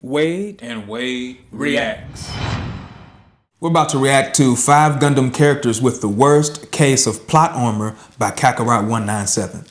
Wade and Wade reacts. We're about to react to 5 Gundam characters with the worst case of plot armor by Kakarot197.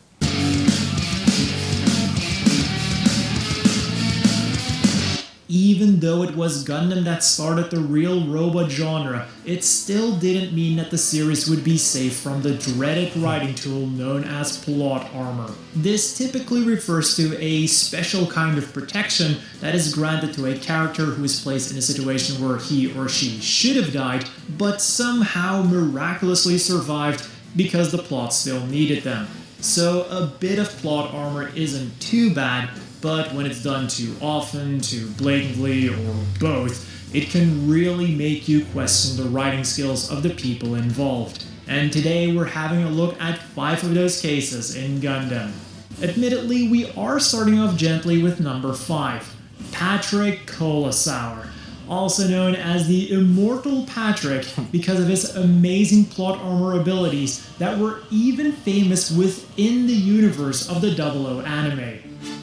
Even though it was Gundam that started the real robot genre, it still didn't mean that the series would be safe from the dreaded writing tool known as plot armor. This typically refers to a special kind of protection that is granted to a character who is placed in a situation where he or she should have died, but somehow miraculously survived because the plot still needed them. So a bit of plot armor isn't too bad, but when it's done too often, too blatantly, or both, it can really make you question the writing skills of the people involved. And today we're having a look at 5 of those cases in Gundam. Admittedly, we are starting off gently with number 5, Patrick Colasour, also known as the Immortal Patrick because of his amazing plot armor abilities that were even famous within the universe of the 00 anime.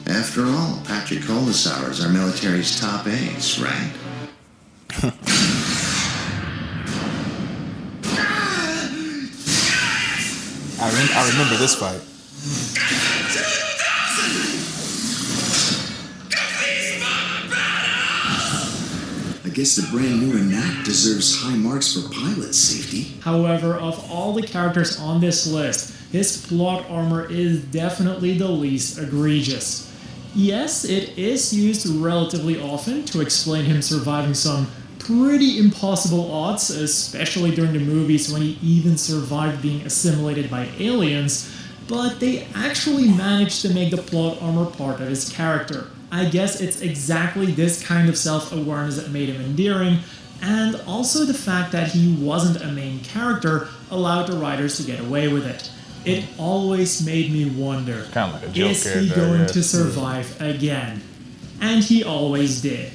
After all, Patrick Colasour is our military's top ace, right? I remember this fight. I guess the brand new Enact deserves high marks for pilot safety. However, of all the characters on this list, his plot armor is definitely the least egregious. Yes, it is used relatively often to explain him surviving some pretty impossible odds, especially during the movies when he even survived being assimilated by aliens, but they actually managed to make the plot armor part of his character. I guess it's exactly this kind of self-awareness that made him endearing, and also the fact that he wasn't a main character allowed the writers to get away with it. It always made me wonder, Kind of like a joke is he character, I going guess. to survive again? And he always did.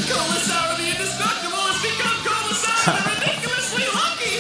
Colasour the Indestructible has become Colasour the Ridiculously Lucky!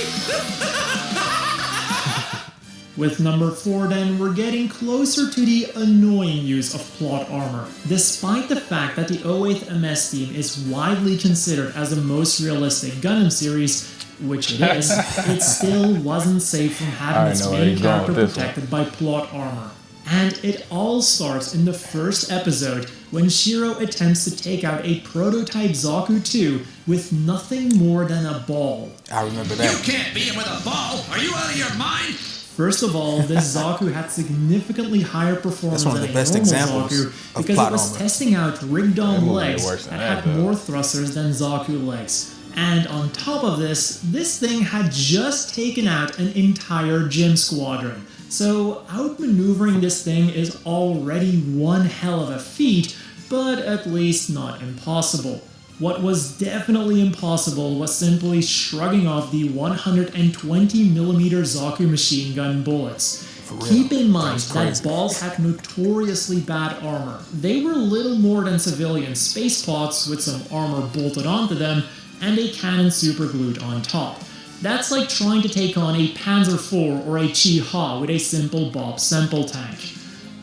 With number 4 then, we're getting closer to the annoying use of plot armor. Despite the fact that the 08th MS team is widely considered as the most realistic Gundam series, which it is, it still wasn't safe from having its main character protected by plot armor. And it all starts in the first episode when Shiro attempts to take out a prototype Zaku 2 with nothing more than a ball. I remember that. You can't beat him with a ball! Are you out of your mind? First of all, this Zaku had significantly higher performance That's one of than the a best normal examples Zaku of because plot it was armor. testing out Rigdom movie legs worse that than had that, though. more thrusters than Zaku legs. And on top of this thing had just taken out an entire gym squadron. So outmaneuvering this thing is already one hell of a feat, but at least not impossible. What was definitely impossible was simply shrugging off the 120mm Zaku machine gun bullets. Keep in mind that balls had notoriously bad armor. They were little more than civilian space pods with some armor bolted onto them and a cannon superglued on top. That's like trying to take on a Panzer IV or a Chi-Ha with a simple Bob Semple tank.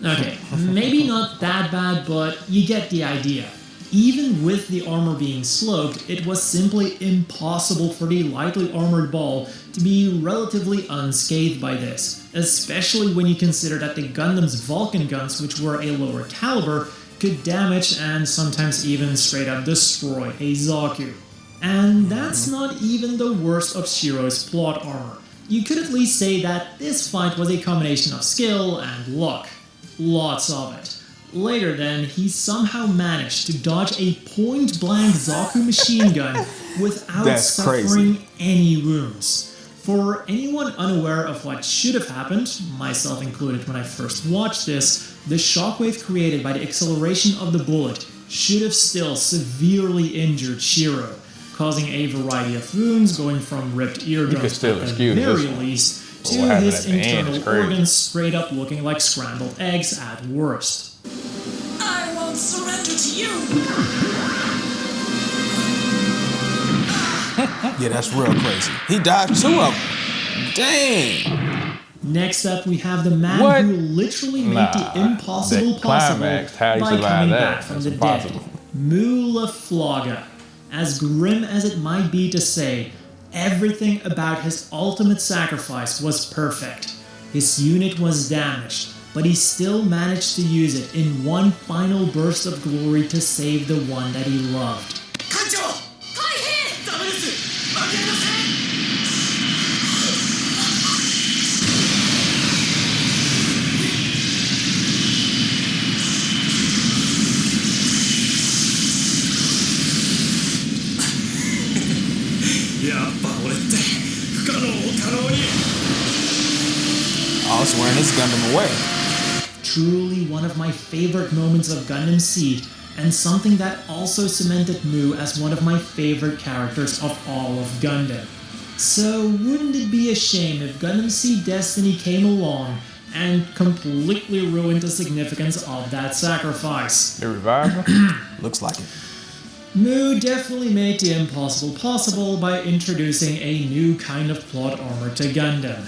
Okay, maybe not that bad, but you get the idea. Even with the armor being sloped, it was simply impossible for the lightly armored ball to be relatively unscathed by this, especially when you consider that the Gundam's Vulcan guns, which were a lower caliber, could damage and sometimes even straight up destroy a Zaku. And that's not even the worst of Shiro's plot armor. You could at least say that this fight was a combination of skill and luck. Lots of it. Later then, he somehow managed to dodge a point-blank Zaku machine gun without suffering any wounds. For anyone unaware of what should have happened, myself included when I first watched this, the shockwave created by the acceleration of the bullet should have still severely injured Shiro, causing a variety of wounds going from ripped eardrums at the very least to his internal organs straight up looking like scrambled eggs at worst. I won't surrender to you! Yeah, that's real crazy. He dodged 2 of them. Dang! Next up, we have the man What? who literally made the impossible The possible climax, how you by survive coming that, back from that's the impossible. dead. Mulaflaga. As grim as it might be to say, everything about his ultimate sacrifice was perfect. His unit was damaged, but he still managed to use it in one final burst of glory to save the one that he loved. 艦長大変ダメです負けません やっぱ俺って不可能を可能に Oh, it's wearing this Gundam away. Truly one of my favorite moments of Gundam Seed, and something that also cemented Mu as one of my favorite characters of all of Gundam. So wouldn't it be a shame if Gundam Seed Destiny came along and completely ruined the significance of that sacrifice? They revived him? Looks like it. Mu definitely made the impossible possible by introducing a new kind of plot armor to Gundam.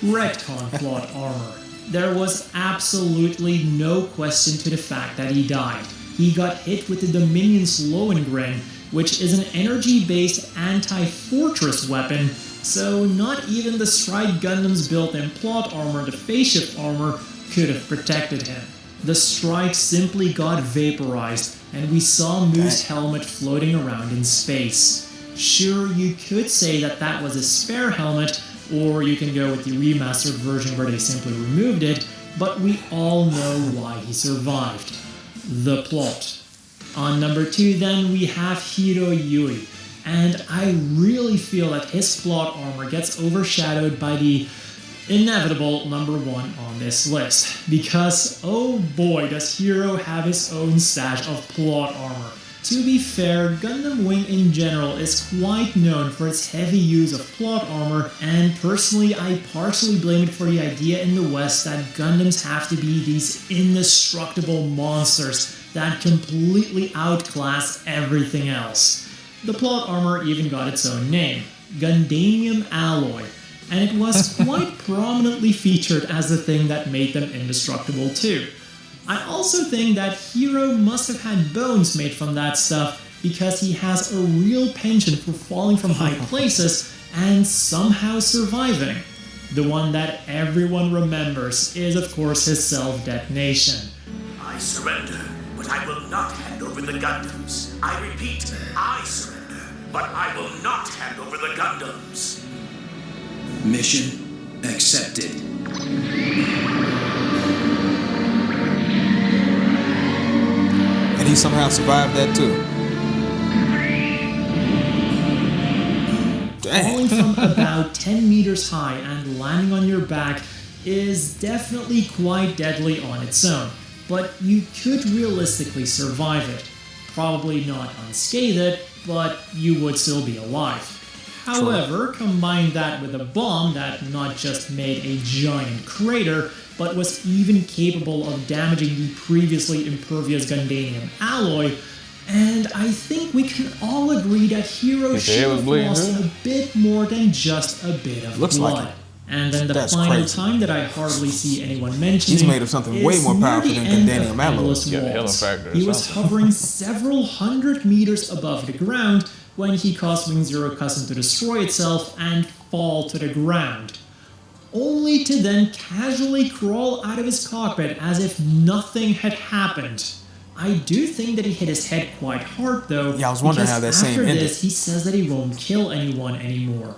Retcon plot armor. There was absolutely no question to the fact that he died. He got hit with the Dominion's Lohengrin, which is an energy-based anti-fortress weapon, so not even the Strike Gundam's built-in plot armor, the phase shift armor, could have protected him. The Strike simply got vaporized, and we saw Mu's helmet floating around in space. Sure, you could say that that was a spare helmet, or you can go with the remastered version where they simply removed it, but we all know why he survived. The plot. On number 2 then, we have Hiro Yui, and I really feel that his plot armor gets overshadowed by the inevitable number 1 on this list, because oh boy does Hiro have his own stash of plot armor. To be fair, Gundam Wing in general is quite known for its heavy use of plot armor, and personally I partially blame it for the idea in the West that Gundams have to be these indestructible monsters that completely outclass everything else. The plot armor even got its own name, Gundanium Alloy, and it was quite prominently featured as the thing that made them indestructible too. I also think that Hiro must have had bones made from that stuff because he has a real penchant for falling from high places and somehow surviving. The one that everyone remembers is of course his self-detonation. I surrender, but I will not hand over the Gundams. I repeat, I surrender, but I will not hand over the Gundams. Mission accepted. And he somehow survived that too. Falling Dang. from about 10 meters high and landing on your back is definitely quite deadly on its own, but you could realistically survive it. Probably not unscathed, but you would still be alive. However, combine that with a bomb that not just made a giant crater, but was even capable of damaging the previously impervious Gundanium alloy, and I think we can all agree that Hiro His should head was have bleeding, lost too? a bit more than just a bit of Looks like blood. it. And then the That's final crazy. time that I hardly see anyone mentioning He's made of something way is more near powerful the than end Gundanium of alloy. Endless Yeah, the halo Walls. factor or He was something. hovering several hundred meters above the ground when he caused Wing Zero Custom to destroy itself and fall to the ground, only to then casually crawl out of his cockpit as if nothing had happened. I do think that he hit his head quite hard though. Yeah, I was wondering because how that scene after ended. this, he says that he won't kill anyone anymore.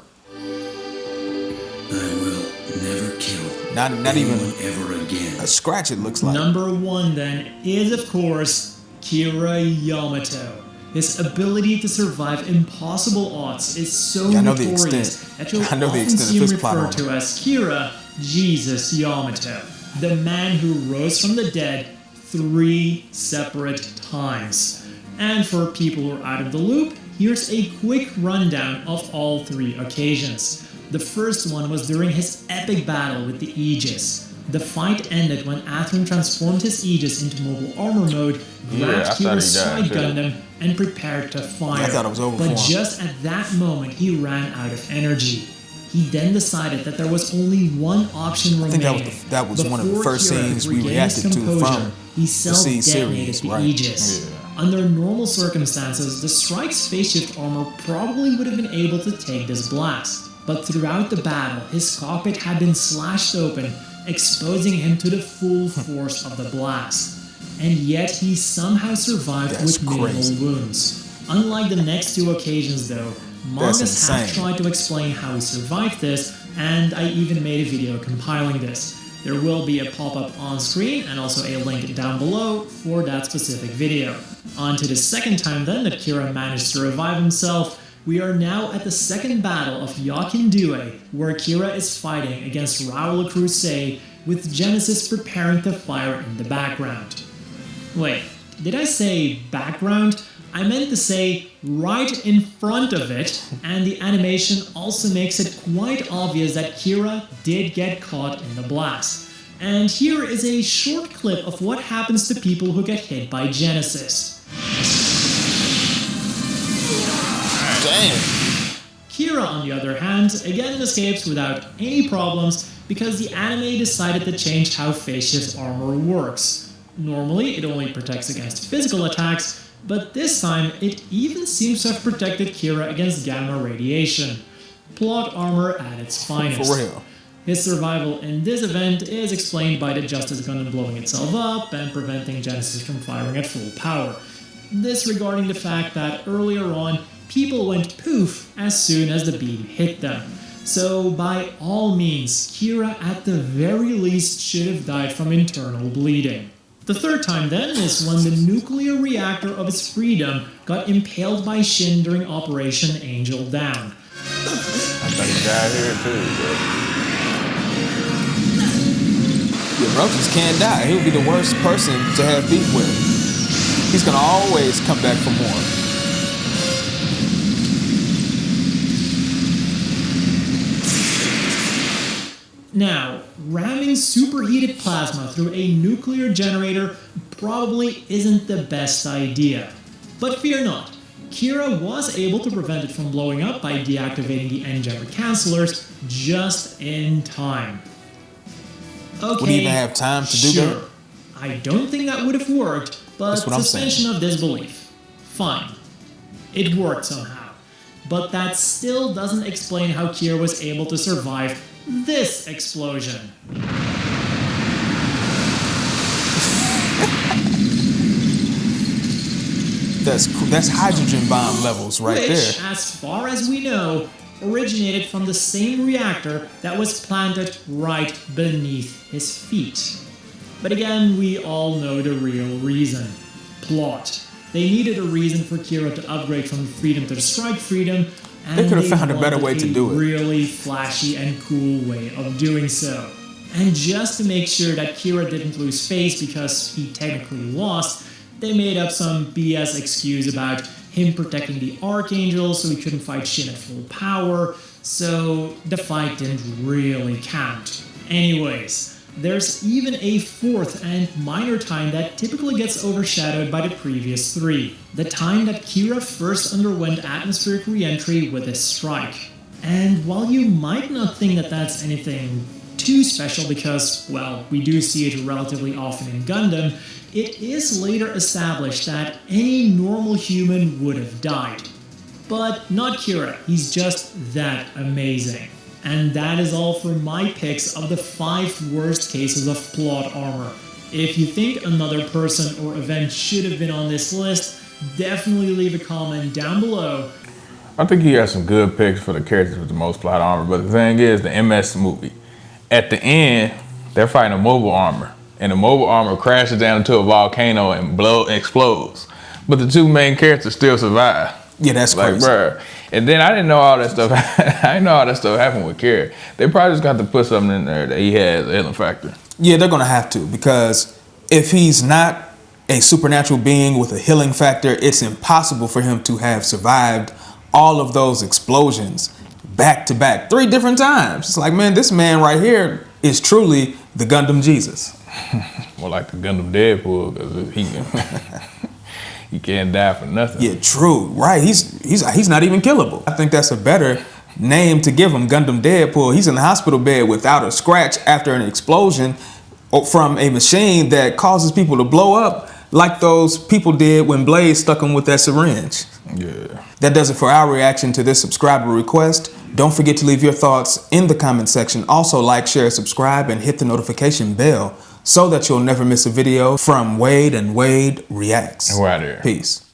I will never kill Not anyone even ever again. a scratch, it looks like. Number 1 then is of course Kira Yamato. His ability to survive impossible odds is so Yeah, I know the notorious extent. that you'll I know the often extent of see him his plot referred to armor. as Kira Jesus Yamato, the man who rose from the dead 3 separate times. And for people who are out of the loop, here's a quick rundown of all 3 occasions. The first one was during his epic battle with the Aegis. The fight ended when Atherin transformed his Aegis into mobile armor mode, Yeah, I grabbed thought Kira's he died, Strike too. Gundam, and prepared to fire. I thought it was over but for him. just at that moment, he ran out of energy. He then decided that there was only one option remaining. I think that was one of the Before first Kira scenes could we regain reacted his to composure, from he the self-detonated series, the right? Aegis. Under normal circumstances, the Strike's spaceship armor probably would have been able to take this blast. But throughout the battle, his cockpit had been slashed open, exposing him to the full force of the blast. And yet he somehow survived with minimal wounds. Unlike the next two occasions though, mangas have tried to explain how he survived this, and I even made a video compiling this. There will be a pop-up on screen and also a link down below for that specific video. On to the second time then that Kira managed to revive himself. We are now at the second battle of Yakindue, where Kira is fighting against Raul Crusade, with Genesis preparing to fire in the background. Wait, did I say background? I meant to say right in front of it, and the animation also makes it quite obvious that Kira did get caught in the blast. And here is a short clip of what happens to people who get hit by Genesis. Damn. Kira, on the other hand, again escapes without any problems because the anime decided to change how phase shift armor works. Normally, it only protects against physical attacks, but this time it even seems to have protected Kira against gamma radiation. Plot armor at its finest. For real. His survival in this event is explained by the Justice Gundam blowing itself up and preventing Genesis from firing at full power. Disregarding the fact that earlier on, people went poof as soon as the beam hit them. So by all means, Kira at the very least should have died from internal bleeding. The third time then is when the nuclear reactor of his freedom got impaled by Shin during Operation Angel Down. I think he died here too, bro. Yeah, bro just can't die. He would be the worst person to have beef with. He's gonna always come back for more. Now, ramming superheated plasma through a nuclear generator probably isn't the best idea. But fear not, Kira was able to prevent it from blowing up by deactivating the engine cancelers just in time. Okay, Would he even have time to do that? I don't think that would have worked, but That's what I'm suspension of disbelief. Fine. It worked somehow. But that still doesn't explain how Kira was able to survive this explosion. That's hydrogen bomb levels right Which, there. as far as we know, originated from the same reactor that was planted right beneath his feet. But again, we all know the real reason. Plot. They needed a reason for Kira to upgrade from Freedom to the Strike Freedom, and They could have found a better way wanted to do it. really flashy and cool way of doing so. And just to make sure that Kira didn't lose face because he technically lost, they made up some BS excuse about him protecting the Archangel so he couldn't fight Shin at full power, so the fight didn't really count. Anyways, there's even a fourth and minor time that typically gets overshadowed by the previous three. The time that Kira first underwent atmospheric re-entry with his strike. And while you might not think that that's anything too special because, well, we do see it relatively often in Gundam, it is later established that any normal human would have died. But not Kira, he's just that amazing. And that is all for my picks of the 5 worst cases of plot armor. If you think another person or event should have been on this list, definitely leave a comment down below. I think he has some good picks for the characters with the most plot armor, but the thing is, the MS movie, at the end, they're fighting a mobile armor, and the mobile armor crashes down into a volcano and explodes. But the 2 main characters still survive. Yeah, that's crazy. Bruh. And then I didn't know all that stuff. I didn't know all that stuff happened with Kira. They probably just got to put something in there that he has a healing factor. Yeah, they're gonna have to, because if he's not a supernatural being with a healing factor, it's impossible for him to have survived all of those explosions back to back 3 different times. It's like, man, this man right here is truly the Gundam Jesus. More like the Gundam Deadpool, because he can't die for nothing. Yeah, true. Right. He's not even killable. I think that's a better name to give him, Gundam Deadpool. He's in the hospital bed without a scratch after an explosion from a machine that causes people to blow up like those people did when Blaze stuck him with that syringe. Yeah. That does it for our reaction to this subscriber request. Don't forget to leave your thoughts in the comment section. Also like, share, subscribe, and hit the notification bell so that you'll never miss a video from Wade and Wade Reacts. And we're out of here. Peace.